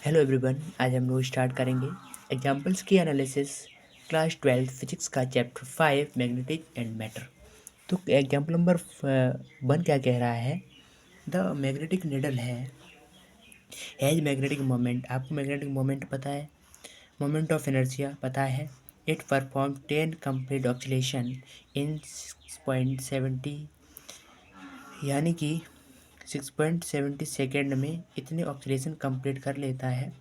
Hello everyone, आज हम लोग स्टार्ट करेंगे एग्जाम्पल्स की एनालिसिस क्लास 12 फिजिक्स का चैप्टर 5 मैग्नेटिक एंड मैटर। तो एग्जाम्पल नंबर 1 क्या कह रहा है? The magnetic needle has magnetic moment. आपको मैग्नेटिक मोमेंट पता है, मोमेंट ऑफ इनर्शिया पता है। इट परफॉर्म 10 कंप्लीट ऑक्सीलेशन इन 6.70, यानी कि 6.70 सेकेंड में इतने ऑक्सीलेशन कंप्लीट कर लेता है।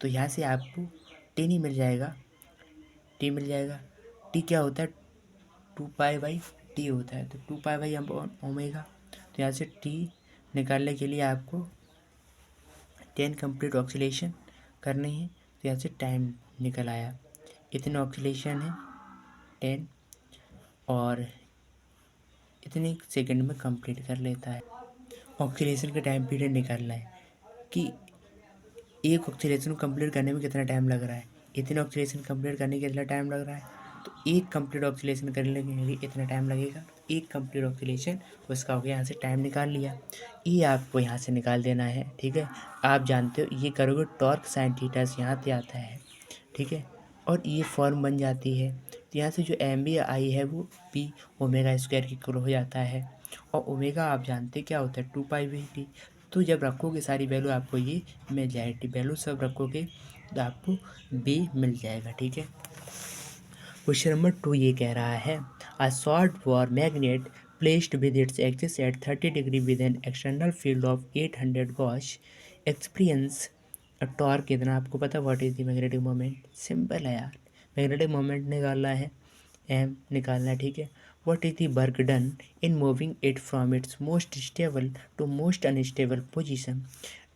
तो यहाँ से आपको टी नहीं मिल जाएगा, टी मिल जाएगा। टी क्या होता है? 2 पाई बाई टी होता है, तो 2 पाई बाई ओमेगा। तो यहाँ से टी निकालने के लिए आपको 10 कंप्लीट ऑक्सीलेशन करने हैं। तो यहाँ से टाइम निकल आया, इतने ऑक्सीलेशन है 10 और इतने सेकंड में कंप्लीट कर लेता है। ऑक्सीलेशन का टाइम पीरियड निकालना है कि एक ऑक्सीलेशन कंप्लीट करने में कितना टाइम लग रहा है। इतने ऑक्सीलेशन कंप्लीट करने के कितना टाइम लग रहा है, तो एक कंप्लीट ऑक्सीलेशन करने के लिए इतना टाइम लगेगा। एक कंप्लीट ऑक्सीलेशन उसका हो गया, यहाँ से टाइम निकाल लिया। ये आपको यहाँ से निकाल देना है, ठीक है। आप जानते हो ये करोगे टॉर्क साइन थीटा से यहाँ पे आता है, ठीक है। और ये फॉर्म बन जाती है, तो यहाँ से जो एम बी आई है वो पी ओमेगा स्क्वायर की इक्वल हो जाता है। और ओमेगा आप जानते क्या होता है? 2 पाई बाई टी। तो जब रखोगे सारी वैल्यू आपको ये मिल जाएगी, वैल्यू सब रखोगे तो आपको बी मिल जाएगा, ठीक है। क्वेश्चन नंबर 2 ये कह रहा है a short war magnet placed with its axis at 30 degree with an external field of 800 Gauss experience torque कितना। आपको पता what is the magnetic moment? Simple है यार, मैग्नेटिक मोमेंट निकालना है, एम निकालना है, ठीक है। What is the work done in moving it from its most stable to most unstable position.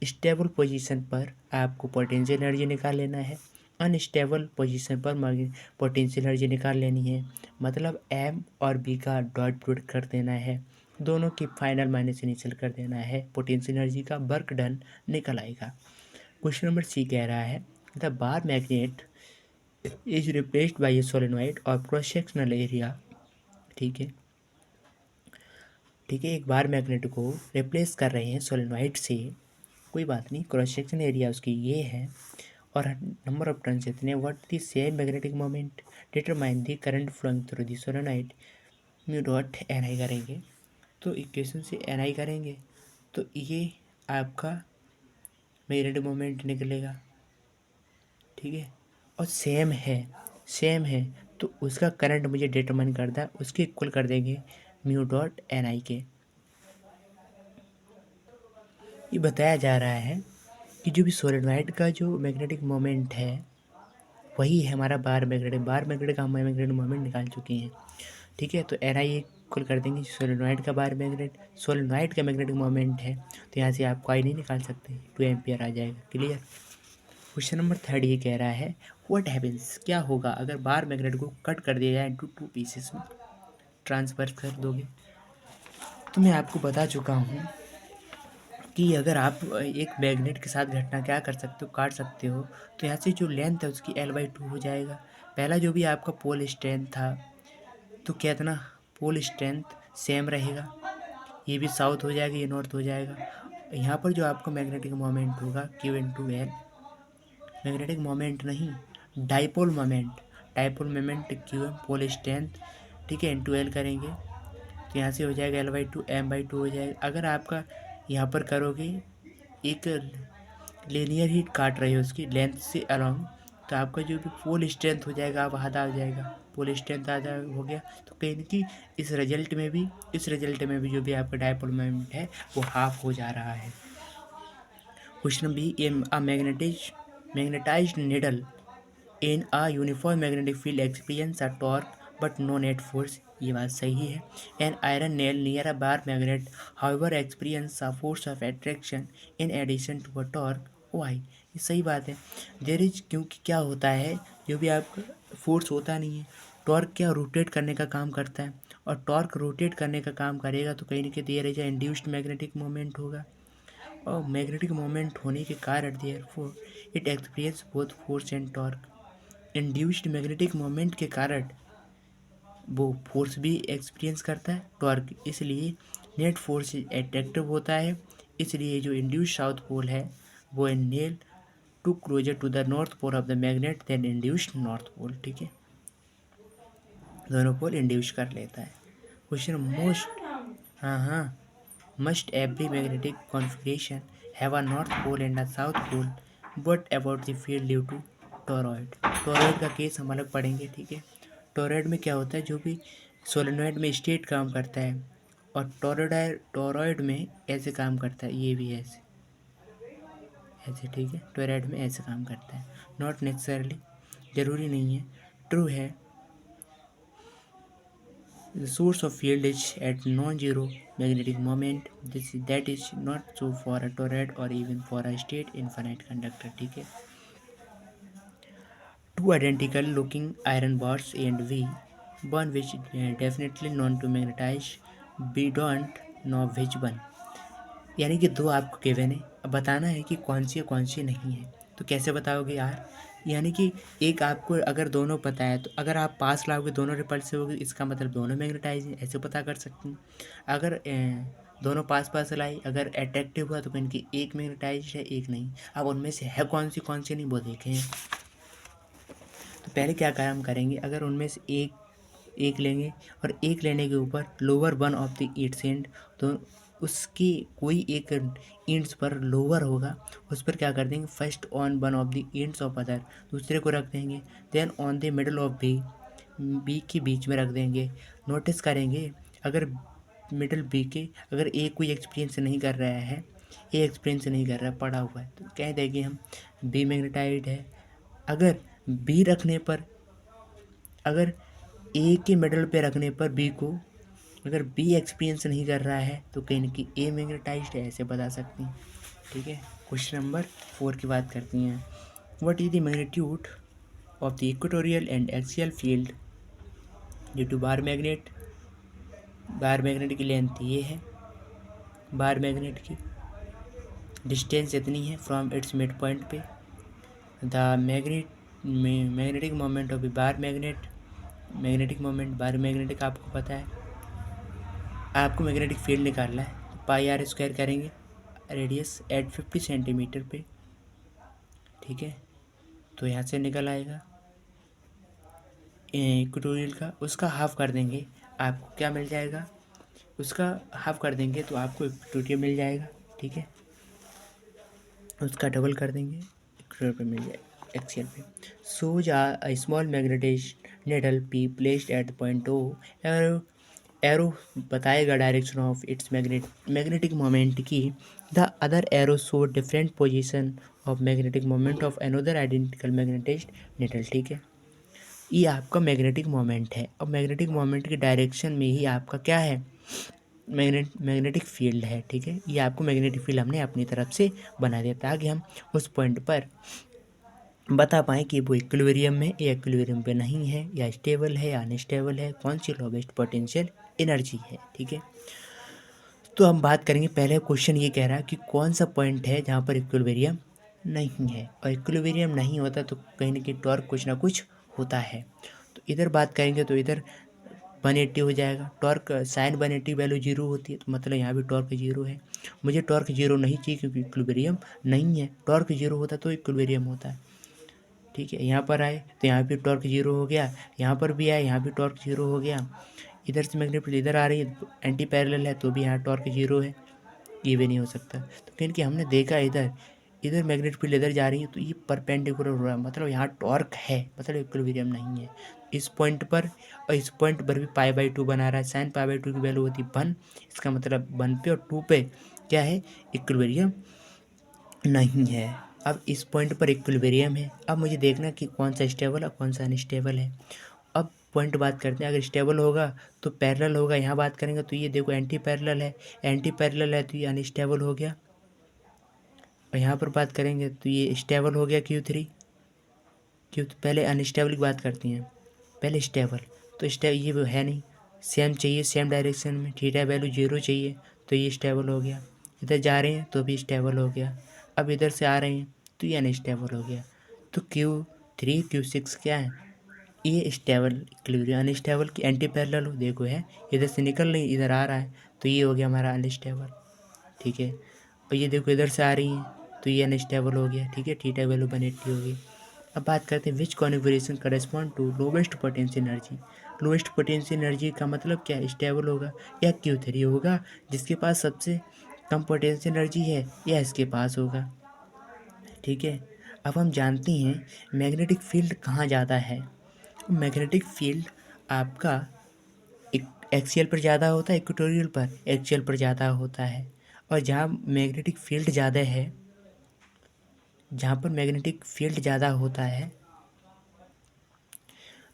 Stable position पर आपको पोटेंशियल एनर्जी निकाल लेना है, अनस्टेबल पोजीशन पर पोटेंशियल एनर्जी निकाल लेनी है। मतलब एम और बी का डॉट प्रोडक्ट कर देना है, दोनों की फाइनल माइनस इनिशियल कर देना है, पोटेंशियल एनर्जी का वर्क डन निकल आएगा। क्वेश्चन नंबर सी कह रहा है the bar magnet is replaced by A solenoid और क्रॉस सेक्शनल एरिया, ठीक है, ठीक है। एक बार मैग्नेट को रिप्लेस कर रहे हैं सोलेनोइड से, कोई बात नहीं, क्रॉस सेक्शन एरिया उसकी ये है और नंबर ऑफ टर्न्स इतने। What the same magnetic moment determine the current flowing through the solenoid. Mu dot N I करेंगे, तो इक्वेशन से एन आई करेंगे तो ये आपका मैग्नेटिक मोमेंट निकलेगा, ठीक है। और सेम है तो उसका करंट मुझे डिटरमाइन करना है, उसके इक्वल कर देंगे म्यू डॉट एन आई के। ये बताया जा रहा है कि जो भी सोलेनोइड का जो मैग्नेटिक मोमेंट है वही है हमारा बार मैग्नेटिक का हम मैग्नेटिक मोमेंट निकाल चुके हैं, ठीक है। तो एन आई इक्वल कर देंगे सोलेनोइड का बार मैग्नेट, सोलेनोइड का मैग्नेटिक मोमेंट है तो यहाँ से आप आई नहीं निकाल सकते, 2 एम्पियर आ जाएगा, क्लियर। क्वेश्चन नंबर 3 ये कह रहा है व्हाट हैपेंस, क्या होगा अगर बार मैग्नेट को कट कर दिया जाए इनटू 2 पीसेस में, ट्रांसफर कर दोगे। तो मैं आपको बता चुका हूँ कि अगर आप एक मैग्नेट के साथ घटना क्या कर सकते हो, काट सकते हो। तो यहाँ से जो लेंथ है उसकी L/2 हो जाएगा। पहला जो भी आपका पोल स्ट्रेंथ था तो क्या था ना, पोल स्ट्रेंथ सेम रहेगा, ये भी साउथ हो जाएगा, ये नॉर्थ हो जाएगा। यहाँ पर जो आपका मैग्नेटिक मोमेंट होगा Q/L, मैग्नेटिक मोमेंट नहीं, dipole moment, dipole moment Q pole strength, ठीक है, इंटू L करेंगे तो यहाँ से हो जाएगा L/2 M/2 हो जाएगा। अगर आपका यहाँ पर करोगे एक लीनियर ही काट रहे हो उसकी लेंथ से अलॉन्ग, तो आपका जो भी पोल स्ट्रेंथ हो जाएगा आप आधा हो जाएगा, पोल स्ट्रेंथ आधा हो गया। तो कहीं कि इस रिजल्ट में भी जो भी आपका डायपोल मोमेंट है वो हाफ हो जा रहा है। Question B a magnetised needle in a uniform magnetic field experience a torque but no net force, ये बात सही है। An iron nail near a bar magnet however experience a force of attraction in addition to a torque, why, ये सही बात है। There is, क्योंकि क्या होता है जो भी आपका फोर्स होता नहीं है, टॉर्क क्या रोटेट करने का काम करता है, और टॉर्क रोटेट करने का काम करेगा तो कहीं ना कहीं there is induced magnetic moment होगा। और मैग्नेटिक मोमेंट होने के कारण therefore it experience both force and torque. Induced magnetic moment के कारण वो फोर्स भी एक्सपीरियंस करता है, टॉर्क, इसलिए नेट फोर्स एट्रैक्टिव होता है। इसलिए जो इंड्यूस साउथ पोल है वो nail to closer to the north pole of the magnet then induced north pole, ठीक है, दोनों पोल इंड्यूस कर लेता है। क्वेश्चन मोस्ट, हाँ, must every magnetic configuration have a north pole and a south pole, but about the field due to toroid. Toroid का case हम अलग पढ़ेंगे, ठीक है। टॉरॉइड में क्या होता है, जो भी सोलेनॉइड में स्टेट काम करता है, और टॉरॉइड में ऐसे काम करता है, ये भी ऐसे ऐसे, ठीक है, टॉरॉइड में ऐसे काम करता है। नॉट नेसेसरली, ज़रूरी नहीं है, ट्रू है। The source of field is at non-zero magnetic moment. That is not true for a toroid or even for a straight infinite conductor, ठीक है। Two identical looking iron bars A and B, one which definitely known to magnetize, we don't know which one। यानी कि दो आपको given है, अब बताना है कि कौन सी नहीं है। तो कैसे बताओगे यार, यानी कि एक आपको अगर दोनों पता है, तो अगर आप पास लाओगे दोनों रिपल्सिव होगी, इसका मतलब दोनों मैग्नेटाइज हैं, ऐसे पता कर सकते हैं। अगर दोनों पास पास लाई, अगर अट्रैक्टिव हुआ, तो इनकी एक मैग्नेटाइज है, एक नहीं। अब उनमें से है कौन सी नहीं वो देखें। तो पहले क्या काम करेंगे, अगर उनमें से एक लेंगे, और एक लेने के ऊपर lower one of the it's and, तो उसकी कोई एक इंड्स पर लोअर होगा, उस पर क्या कर देंगे, first on one of the ends of other, दूसरे को रख देंगे, then on the middle of B के बीच में रख देंगे। नोटिस करेंगे अगर मिडल बी के अगर ए कोई एक्सपीरियंस नहीं कर रहा है, ए एक्सपीरियंस नहीं कर रहा है, पड़ा हुआ है, तो कह देंगे हम बी मैग्नेटाइड है। अगर बी रखने पर, अगर ए के मिडल पे रखने पर बी को, अगर बी एक्सपीरियंस नहीं कर रहा है, तो कहीं ना कहीं ए मैग्नेटाइज्ड है, ऐसे बता सकते हैं, ठीक है। क्वेश्चन नंबर 4 की बात करती हैं। What is the magnitude of the equatorial and axial field due to bar magnet. Bar magnet की लेंथ ये है, बार मैग्नेट की डिस्टेंस इतनी है फ्रॉम इट्स मिड पॉइंट पे। The magnetic moment of bar magnet, magnetic moment bar magnetic आपको पता है। आपको मैग्नेटिक फील्ड निकालना है, तो पाई आर स्क्वायर करेंगे रेडियस एट 50 सेंटीमीटर पे, ठीक है। तो यहाँ से निकल आएगा इक्वेटोरियल का, उसका हाफ कर देंगे, आपको क्या मिल जाएगा, उसका हाफ कर देंगे तो आपको इक्वेटोरियल मिल जाएगा, ठीक है। उसका डबल कर देंगे, इक्वेटोरियल पे मिल जाएगा एक्सियल पे। सोज a small magnetised needle be placed at point O, arrow बताएगा direction of its magnetic moment की। The other arrow show different position of magnetic moment of another identical magnetised needle, ठीक है। ये आपका मैग्नेटिक मोमेंट है, और magnetic moment के direction में ही आपका क्या है, मैग्नेटिक फील्ड है, ठीक है। ये आपको मैग्नेटिक फील्ड हमने अपनी तरफ से बना दिया, ताकि हम उस पॉइंट पर बता पाएँ कि वो इक्विलिब्रियम में या इक्विलिब्रियम पे नहीं है, या स्टेबल है या अनस्टेबल है, कौन सी लोवेस्ट पोटेंशियल एनर्जी है, ठीक है। तो हम बात करेंगे, पहले क्वेश्चन ये कह रहा है कि कौन सा पॉइंट है जहाँ पर इक्विलिब्रियम नहीं है, और इक्विलिब्रियम नहीं होता तो कहीं ना कहीं टॉर्क कुछ ना कुछ होता है। तो इधर बात करेंगे तो इधर 180 हो जाएगा, टॉर्क साइन 180 वैल्यू 0 होती है, तो मतलब यहाँ भी टॉर्क 0 है। मुझे टॉर्क 0 नहीं चाहिए, क्योंकि इक्विलिब्रियम नहीं है। टॉर्क 0 होता तो इक्विलिब्रियम होता है, ठीक है। यहाँ पर आए तो यहाँ भी टॉर्क 0 हो गया, यहाँ पर भी आए यहाँ भी टॉर्क 0 हो गया। इधर से मैग्नेटिक फील्ड इधर आ रही है, एंटी पैरेलल है, तो भी यहाँ टॉर्क 0 है, ये भी नहीं हो सकता। तो क्योंकि हमने देखा इधर इधर मैग्नेटिक फील्ड इधर जा रही है, तो ये परपेंडिकुलर हो रहा है, मतलब यहाँ टॉर्क है, मतलब इक्विलिब्रियम नहीं है इस पॉइंट पर। और इस पॉइंट पर भी π/2 बना रहा है, साइन π/2 की वैल्यू होती है 1, इसका मतलब 1 पे और 2 पे क्या है, इक्विलिब्रियम नहीं है। अब इस पॉइंट पर इक्विलिब्रियम है, अब मुझे देखना कि कौन सा स्टेबल है कौन सा अनस्टेबल है। अब पॉइंट बात करते हैं, अगर स्टेबल होगा तो पैरेलल होगा, यहाँ बात करेंगे तो ये देखो एंटी पैरेलल है, एंटी पैरेलल है तो ये अनस्टेबल हो गया। और यहाँ पर बात करेंगे तो ये स्टेबल हो गया Q3। पहले अनस्टेबल की बात करती हैं, पहले स्टेबल, तो ये वो है नहीं, सेम चाहिए, सेम डायरेक्शन में, थीटा वैल्यू 0 चाहिए, तो ये स्टेबल हो गया। इधर जा रहे हैं तो भी स्टेबल हो गया, अब इधर से आ रहे हैं तो ये अनस्टेबल हो गया। तो Q3 Q6 क्या है, ये स्टेबल इक्विलिब्रियम। अनस्टेबल की एंटी पैरेलल हो, देखो है, इधर से निकल रही इधर आ रहा है, तो ये हो गया हमारा अनस्टेबल, ठीक है। और ये देखो इधर से आ रही है तो ये अनस्टेबल हो गया, ठीक है, थीटा वैल्यू 180 हो गई। अब बात करते हैं which configuration correspond to lowest potential energy. Lowest potential energy का मतलब क्या है, स्टेबल होगा या Q3 होगा, जिसके पास सबसे कम पोटेंशियल एनर्जी है, या इसके पास होगा, ठीक है। अब हम जानते हैं मैग्नेटिक फील्ड कहाँ ज़्यादा है। मैग्नेटिक फील्ड आपका एक्सियल पर ज़्यादा होता है, इक्वेटोरियल पर, एक्सियल पर ज़्यादा होता है। और जहाँ मैग्नेटिक फील्ड ज़्यादा है, जहाँ पर मैग्नेटिक फील्ड ज़्यादा होता है,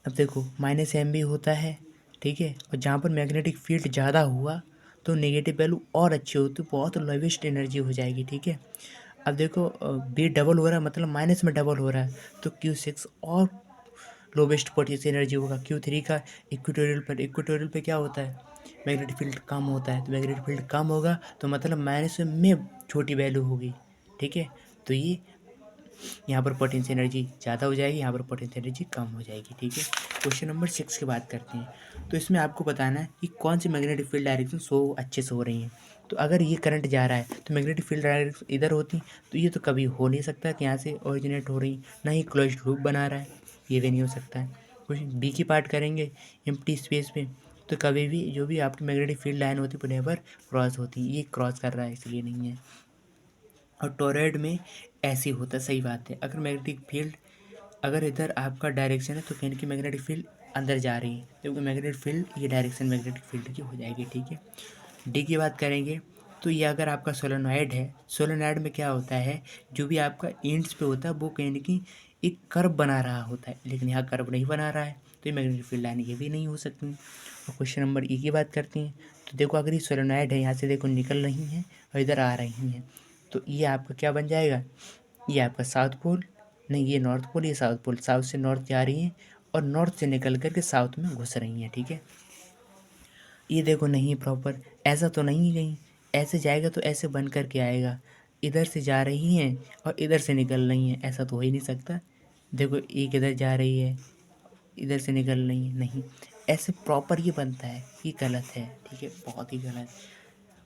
अब देखो -M भी होता है, ठीक है। और जहाँ पर मैग्नेटिक फील्ड ज़्यादा हुआ तो नेगेटिव वैल्यू और अच्छी होती, बहुत लोवेस्ट एनर्जी हो जाएगी, ठीक है। अब देखो बी डबल हो रहा है, मतलब माइनस में डबल हो रहा है, तो Q6 और लोवेस्ट पोटेंशियल एनर्जी होगा। Q3 का इक्वेटोरियल पे क्या होता है, मैग्नेटिक फील्ड कम होता है, तो मैग्नेटिक फील्ड कम होगा तो मतलब माइनस में छोटी वैल्यू होगी, ठीक है। तो ये यहाँ पर पोटेंशियल एनर्जी ज़्यादा हो जाएगी, यहाँ पर पोटेंशियल एनर्जी कम हो जाएगी, ठीक है। क्वेश्चन नंबर 6 की बात करते हैं। तो इसमें आपको बताना है कि कौन सी मैग्नेटिक फील्ड डायरेक्शन अच्छे से हो रही हैं। तो अगर ये करंट जा रहा है तो मैग्नेटिक फील्ड डायरेक्शन इधर होती, तो ये तो कभी हो नहीं सकता कि यहाँ से ओरिजिनेट हो रही, ना ही क्लोज्ड लूप बना रहा है, ये भी नहीं हो सकता है। क्वेश्चन बी की पार्ट करेंगे, एम्प्टी स्पेस में, तो कभी भी जो भी आपकी मैग्नेटिक फील्ड लाइन होती है नेवर क्रॉस होती, ये क्रॉस कर रहा है इसलिए नहीं है। और टोरॉइड में ऐसे होता है, सही बात है। अगर मैग्नेटिक फील्ड अगर इधर आपका डायरेक्शन है तो कहीं की मैग्नेटिक फील्ड अंदर जा रही है, क्योंकि मैग्नेटिक फील्ड ये डायरेक्शन मैग्नेटिक फील्ड की हो जाएगी, ठीक है। डी की बात करेंगे तो ये अगर आपका सोलेनॉइड है, सोलेनॉइड में क्या होता है, जो भी आपका एंड्स पे होता है वो कहीं की एक कर्व बना रहा होता है, लेकिन यहाँ कर्व नहीं बना रहा है, तो ये मैग्नेटिक फील्ड लाइन ये भी नहीं हो सकती। और क्वेश्चन नंबर ई की बात करते हैं। तो देखो अगर ये सोलेनॉइड है, यहाँ से देखो निकल रही हैं और इधर आ रही हैं, तो ये आपका क्या बन जाएगा, ये आपका साउथ पोल, नहीं ये नॉर्थ पोल, ये साउथ पोल, साउथ से नॉर्थ जा रही हैं और नॉर्थ से निकल कर के साउथ में घुस रही हैं, ठीक है। ये देखो नहीं प्रॉपर, ऐसा तो नहीं कहीं, ऐसे जाएगा तो ऐसे बन कर के आएगा, इधर से जा रही हैं और इधर से निकल रही हैं, ऐसा तो हो ही नहीं सकता। देखो एक इधर जा रही है, इधर से निकल रही है, नहीं, ऐसे प्रॉपर ये बनता है, ये गलत है, ठीक है, बहुत ही गलत।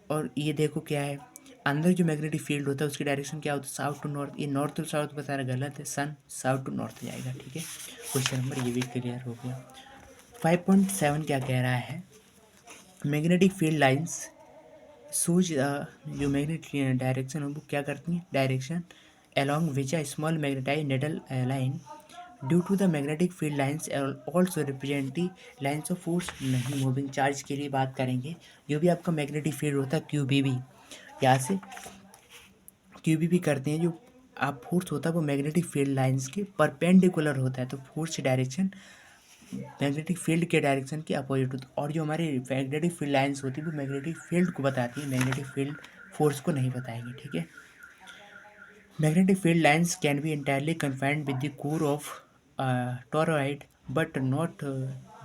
और ये देखो क्या है, अंदर जो मैग्नेटिक फील्ड होता है उसकी डायरेक्शन क्या होता है, साउथ टू नॉर्थ, ये नॉर्थ टू साउथ बता रहा, गलत है, सन साउथ टू नॉर्थ जाएगा, ठीक है। क्वेश्चन नंबर ये भी क्लियर हो गया। 5.7 क्या कह रहा है, मैग्नेटिक फील्ड लाइंस सूज जो मैग्नेटिक डायरेक्शन है वो क्या करती हैं, direction along which a small magnetized needle line due to the magnetic field lines also represent the lines of force नहीं मूविंग चार्ज के लिए बात करेंगे। जो भी आपका मैग्नेटिक फील्ड होता है QBB, यहाँ से QBB करते हैं, जो आप फोर्स होता है वो मैग्नेटिक फील्ड लाइंस के परपेंडिकुलर होता है, तो फोर्स डायरेक्शन मैग्नेटिक फील्ड के डायरेक्शन के अपोजिट होती है। और जो हमारी मैग्नेटिक फील्ड लाइंस होती है वो मैग्नेटिक फील्ड को बताती है, मैग्नेटिक फील्ड फोर्स को नहीं बताएंगे, ठीक है। Magnetic field lines can be entirely confined with the core of toroid but not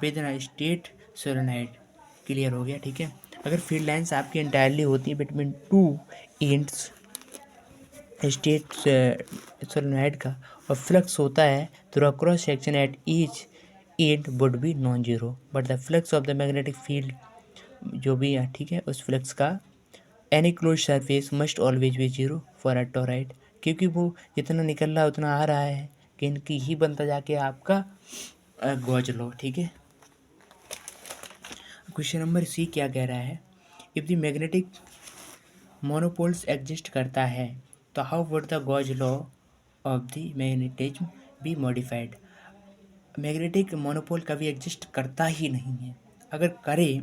within a straight solenoid। Clear हो गया, ठीक है। अगर फील्ड लाइंस आपकी entirely होती है between two ends state solenoid का, और फ्लक्स होता है तो cross section at each and would be non zero, but the flux of the magnetic field जो भी है, ठीक है, उस फ्लक्स का any close surface must always be zero for a toroid, क्योंकि वो जितना निकल रहा है उतना आ रहा है, कि इनकी ही बनता जाके आपका गॉज लॉ, ठीक है। क्वेश्चन नंबर सी क्या कह रहा है, if the magnetic monopoles exist करता है तो how would the gauge law of the magnetism be modified. Magnetic monopole कभी एग्जिस्ट करता ही नहीं है, अगर करे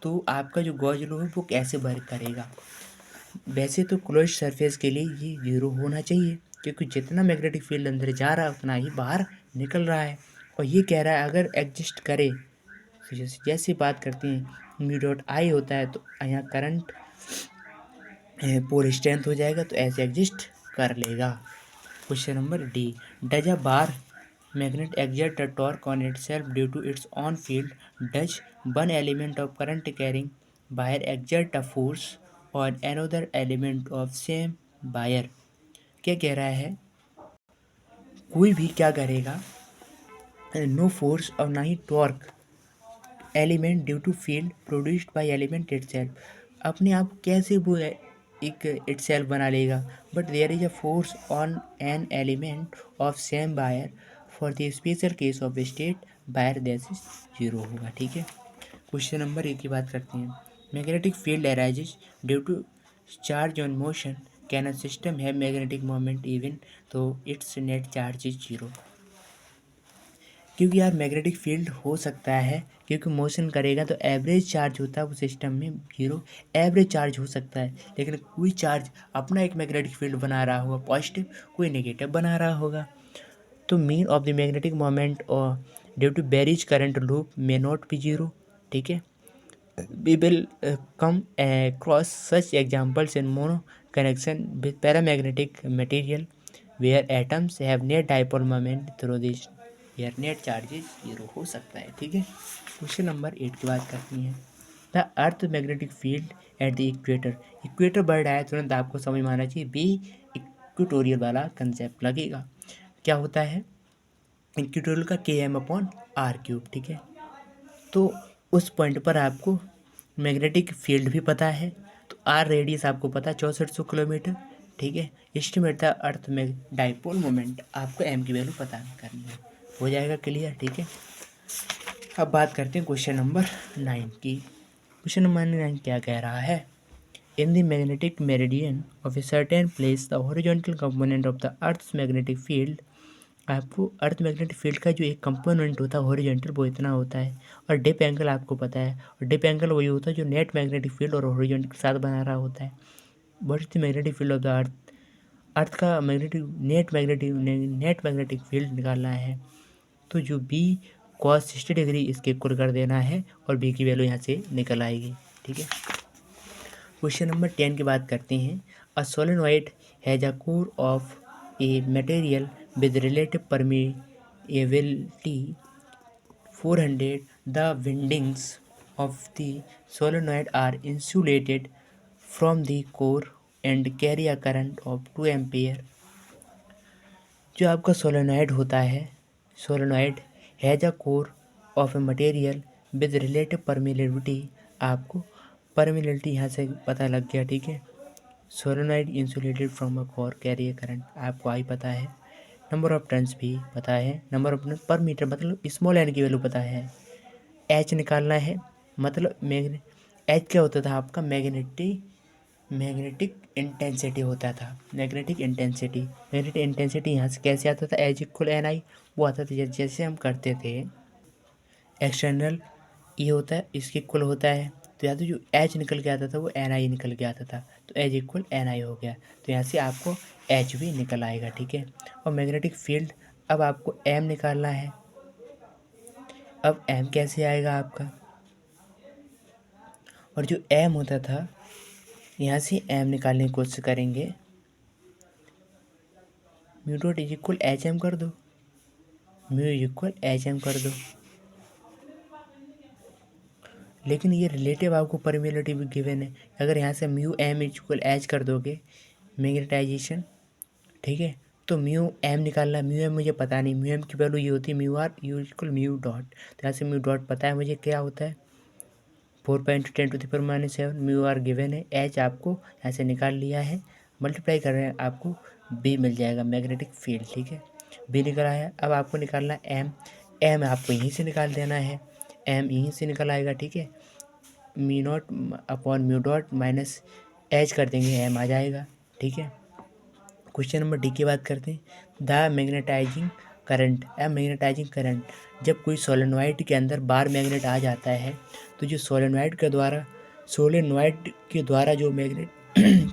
तो आपका जो गॉज लॉ है वो कैसे वर्क करेगा। वैसे तो क्लोज सरफेस के लिए ये जीरो होना चाहिए, क्योंकि जितना मैग्नेटिक फील्ड अंदर जा रहा है उतना ही बाहर निकल रहा है। और ये कह रहा है अगर एग्जिस्ट करे, तो जैसे बात करते हैं म्यू डॉट आई होता है, तो यहाँ करंट पोल स्ट्रेंथ हो जाएगा, तो ऐसे एग्जिस्ट कर लेगा। Question number D, does a bar magnet exert a torque on itself due to its own field, does one element of current carrying wire exert a force on another element of same wire। क्या कह रहा है, कोई भी क्या करेगा, no force और ना ही torque element due to field produced by element itself, अपने आप कैसे वो एक इटसेल्फ बना लेगा, but there is a force on an element of same wire for the special case of state wire that is zero होगा। ठीक है, क्वेश्चन नंबर 1 की बात करते हैं। Magnetic field arises due to charge on motion, can a system have magnetic moment even though its net charge is zero. क्योंकि यार magnetic field हो सकता है, क्योंकि मोशन करेगा तो एवरेज चार्ज होता है वो सिस्टम में जीरो एवरेज चार्ज हो सकता है, लेकिन कोई चार्ज अपना एक मैग्नेटिक फील्ड बना रहा होगा पॉजिटिव, कोई नेगेटिव बना रहा होगा। तो mean of the magnetic moment और due to various current loop may not be zero. ठीक है, we will come across such examples in mono connection with paramagnetic material where atoms have net dipole moment through this where net charge is zero हो सकता है। ठीक है, question number 8 की बात करती हैं। The earth magnetic field at the equator, equator बढ़ रहा है तुरंत आपको समझ में आना चाहिए बी इक्वेटोरियल वाला कंसेप्ट लगेगा। क्या होता है इक्वेटोरियल का के एम अपॉन आर क्यूब। ठीक है, तो उस पॉइंट पर आपको मैग्नेटिक फील्ड भी पता है, तो आर रेडियस आपको पता है 6400 किलोमीटर। ठीक है, एस्टिमेट था अर्थ में डाइपोल मोमेंट, आपको एम की वैल्यू पता करनी है, हो जाएगा क्लियर। ठीक है, अब बात करते हैं क्वेश्चन नंबर 9 की। क्वेश्चन नंबर 9 क्या कह रहा है। In the magnetic meridian of a certain place the horizontal component of the earth's magnetic field, आपको अर्थ मैग्नेटिक फील्ड का जो एक कंपोनेंट होता है हॉरिजॉन्टल वो इतना होता है, और डिप एंगल आपको पता है, और डिप एंगल वही होता है जो नेट मैग्नेटिक फील्ड और हॉरिजॉन्टल के साथ बना रहा होता है। What is the magnetic field of the earth, earth का नेट मैग्नेटिक फील्ड निकालना है, तो जो बी cos 60 डिग्री इसके इक्वल कर देना है और बी की वैल्यू यहाँ से निकल आएगी। ठीक है, क्वेश्चन नंबर 10 की बात करते हैं। A solenoid has a core of a material with relative permeability 400, the windings of the solenoid are insulated from the core and carry a current of 2 ampere। जो आपका सोलेनोइड होता है, solenoid has a core of a material with relative permeability, आपको permeability यहाँ से पता लग गया। ठीक है, solenoid insulated from a core carry a current, आपको आई पता है। नंबर ऑफ टर्न्स भी पता है, नंबर ऑफ टर्न्स पर मीटर मतलब स्मॉल एन की वैल्यू पता है। एच निकालना है, मतलब एच क्या होता था आपका मैग्नेटिक इंटेंसिटी होता था। मैग्नेटिक इंटेंसिटी यहाँ से कैसे आता था, एच इक्वल एन आई, वो आता था जैसे हम करते थे एक्सटर्नल ये होता है इसके इक्वल होता है, तो यहाँ तो जो एच निकल के आता था वो एन आई निकल के आता था, तो एच इक्वल एन आई हो गया, तो यहाँ से आपको एच भी निकल आएगा। ठीक है, और मैग्नेटिक फील्ड अब आपको एम निकालना है। अब एम कैसे आएगा आपका, और जो एम होता था यहाँ से एम निकालने की कोशिश करेंगे, mu dot is equal H M कर दो, म्यू इक्वल एच एम कर दो, लेकिन ये रिलेटिव आपको परमिलिटी भी गिवन है। अगर यहाँ से म्यू एम इक्वल एच कर दोगे मैग्नेटाइजेशन, ठीक है, तो म्यू एम निकालना, म्यू एम मुझे पता नहीं, म्यू एम की वैल्यू ये होती है mu r u equal mu dot, तो यहाँ से म्यू डॉट पता है मुझे क्या होता है 4×10⁻⁷, म्यू आर गिवन है, एच आपको यहाँ से निकाल लिया है, मल्टीप्लाई कर रहे हैं आपको बी मिल जाएगा मैग्नेटिक फील्ड। ठीक है, बी निकल आया। अब आपको निकालना एम, एम आपको यहीं से निकाल देना है, एम यहीं से निकल आएगा। ठीक है, me not upon mu dot minus H कर देंगे, एम आ जाएगा। ठीक है, क्वेश्चन नंबर डी की बात करते हैं। The magnetising current, magnetising current, जब कोई सोलेनोइड के अंदर बार मैग्नेट आ जाता है, तो जो सोलेनोइड के द्वारा जो मैग्नेट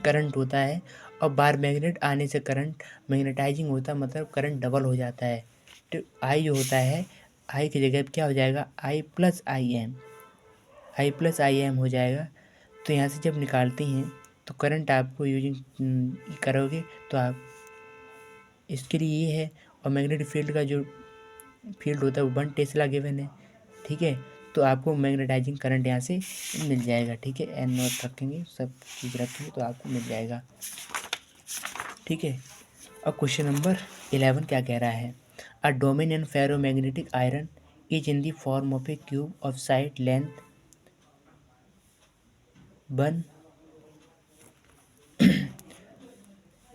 करंट होता है, और बार मैग्नेट आने से करंट मैग्नेटाइजिंग होता है, मतलब करंट डबल हो जाता है। तो आई जो होता है, आई की जगह क्या हो जाएगा, आई प्लस आई एम हो जाएगा। तो यहाँ से जब निकालते हैं तो करंट आपको यूजिंग करोगे तो आप इसके लिए ये है, और मैग्नेटिक फील्ड का जो फील्ड होता है वो 1 टेस्ला गिवन है। ठीक है, तो आपको मैग्नेटाइजिंग करंट यहाँ से मिल जाएगा। ठीक है, एन नॉट रखेंगे, सब चीज़ रखेंगे तो आपको मिल जाएगा। ठीक है, और क्वेश्चन नंबर 11 क्या कह रहा है। A dominant ferromagnetic iron is in the form of a cube of side length 1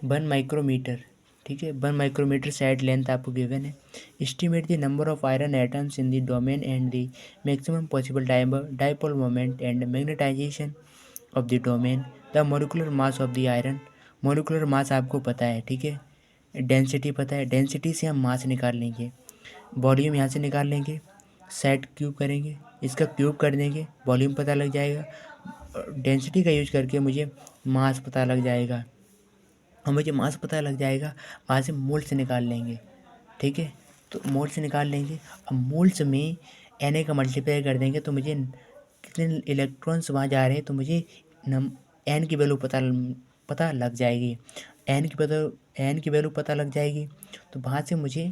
1 micrometre, ठीक है, 1 माइक्रोमीटर साइड लेंथ आपको गिवन है। Estimate the number of iron atoms in the domain and the maximum possible dipole moment and magnetisation of the domain. The molecular mass of the iron, molecular mass आपको पता है, ठीक है, density पता है, density से हम मास निकाल लेंगे, वॉल्यूम यहाँ से निकाल लेंगे, सेट क्यूब करेंगे, इसका क्यूब कर देंगे, वॉल्यूम पता लग जाएगा, डेंसिटी का यूज करके मुझे मास पता लग जाएगा, और मुझे मास पता लग जाएगा, वहाँ से मोल्स निकाल लेंगे, ठीक है। तो मोल्स निकाल लेंगे, अब मोल्स में Na का मल्टीप्लाई कर देंगे तो मुझे कितने इलेक्ट्रॉन्स वहाँ जा रहे हैं, तो मुझे एन की वैल्यू पता लग जाएगी, एन की वैल्यू पता लग जाएगी। तो वहाँ से मुझे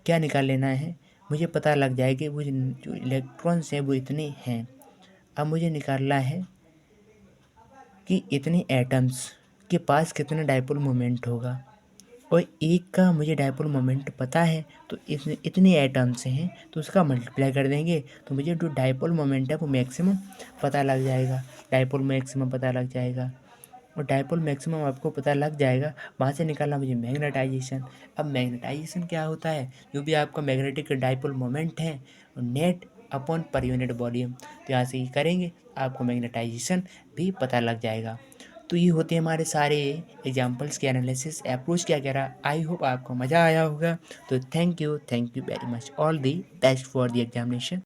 क्या निकाल लेना है, मुझे पता लग जाएगी वो जो इलेक्ट्रॉन्स हैं वो इतने हैं। अब मुझे निकालना है कि इतने एटम्स के पास कितना डाइपोल मोमेंट होगा, और एक का मुझे डाइपोल मोमेंट पता है, तो इतने एटम्स हैं तो उसका मल्टीप्लाई कर देंगे तो मुझे जो डाइपोल मोमेंट है वो मैक्सिमम पता लग जाएगा, डाइपोल मैक्सिमम पता लग जाएगा, और डाइपोल मैक्सिमम आपको पता लग जाएगा, वहाँ से निकालना मुझे मैग्नेटाइजेशन। अब मैग्नेटाइजेशन क्या होता है, जो भी आपका मैग्नेटिक डाइपोल मोमेंट है net upon per unit volume, तो यहाँ से ही करेंगे आपको मैग्नेटाइजेशन भी पता लग जाएगा। तो ये होते हैं हमारे सारे एग्जाम्पल्स के एनालिसिस। अप्रोच क्या कह रहा, आई होप आपको मज़ा आया होगा। तो thank you very much, all the best for the examination.